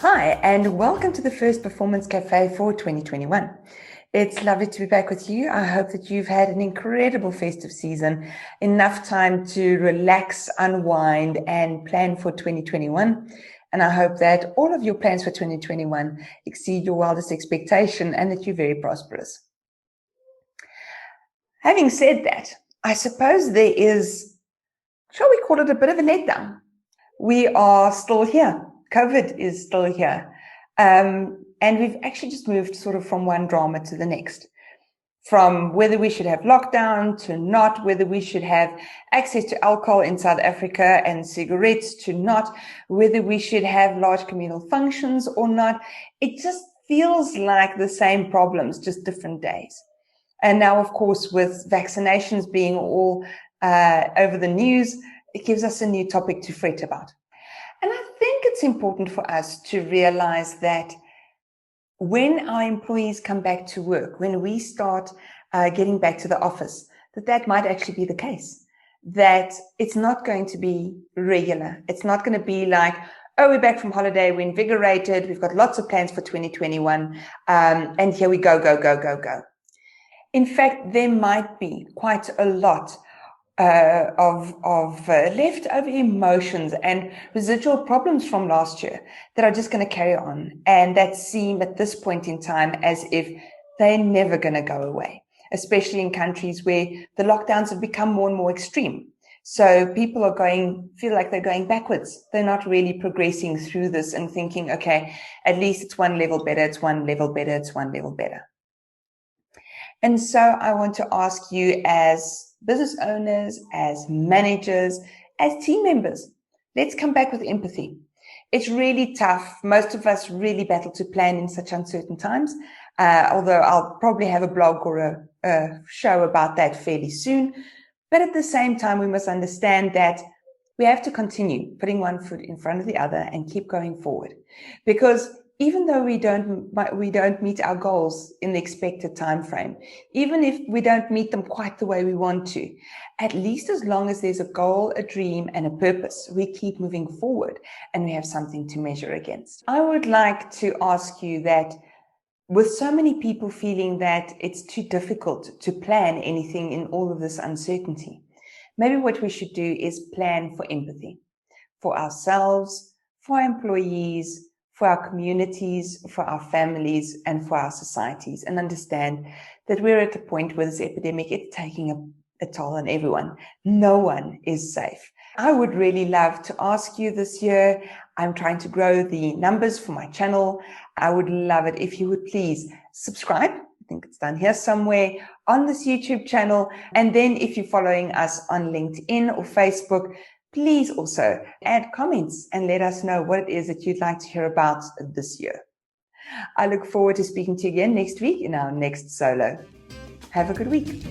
Hi, and welcome to the first Performance Café for 2021. It's lovely to be back with you. I hope that you've had an incredible festive season, enough time to relax, unwind, and plan for 2021. And I hope that all of your plans for 2021 exceed your wildest expectation and that you're very prosperous. Having said that, I suppose there is, shall we call it, a bit of a letdown. We are still here. COVID is still here. And we've actually just moved sort of from one drama to the next. From whether we should have lockdown to not, whether we should have access to alcohol in South Africa and cigarettes to not, whether we should have large communal functions or not. It just feels like the same problems, just different days. And now, of course, with vaccinations being all over the news, it gives us a new topic to fret about. And I think it's important for us to realize that when our employees come back to work, when we start getting back to the office, that might actually be the case. That it's not going to be regular. It's not going to be like, oh, we're back from holiday, we're invigorated, we've got lots of plans for 2021, and here we go, go, go, go, go. In fact, there might be quite a lot of leftover emotions and residual problems from last year that are just going to carry on and that seem at this point in time as if they're never going to go away, especially in countries where the lockdowns have become more and more extreme. So people are feel like they're going backwards. They're not really progressing through this and thinking, okay, at least it's one level better, it's one level better, it's one level better. And so I want to ask you, as business owners, as managers, as team members, let's come back with empathy. It's really tough. Most of us really battle to plan in such uncertain times, although I'll probably have a blog or a show about that fairly soon. But at the same time, we must understand that we have to continue putting one foot in front of the other and keep going forward. Because even though we don't meet our goals in the expected time frame, even if we don't meet them quite the way we want to, at least as long as there's a goal, a dream, and a purpose, we keep moving forward and we have something to measure against. I would like to ask you that, with so many people feeling that it's too difficult to plan anything in all of this uncertainty, maybe what we should do is plan for empathy, for ourselves, for our employees, for our communities, for our families, and for our societies, and understand that we're at a point where this epidemic is taking a toll on everyone. No one is safe. I would really love to ask you this year, I'm trying to grow the numbers for my channel. I would love it if you would please subscribe. I think it's down here somewhere on this YouTube channel. And then if you're following us on LinkedIn or Facebook, please also add comments and let us know what it is that you'd like to hear about this year. I look forward to speaking to you again next week in our next solo. Have a good week.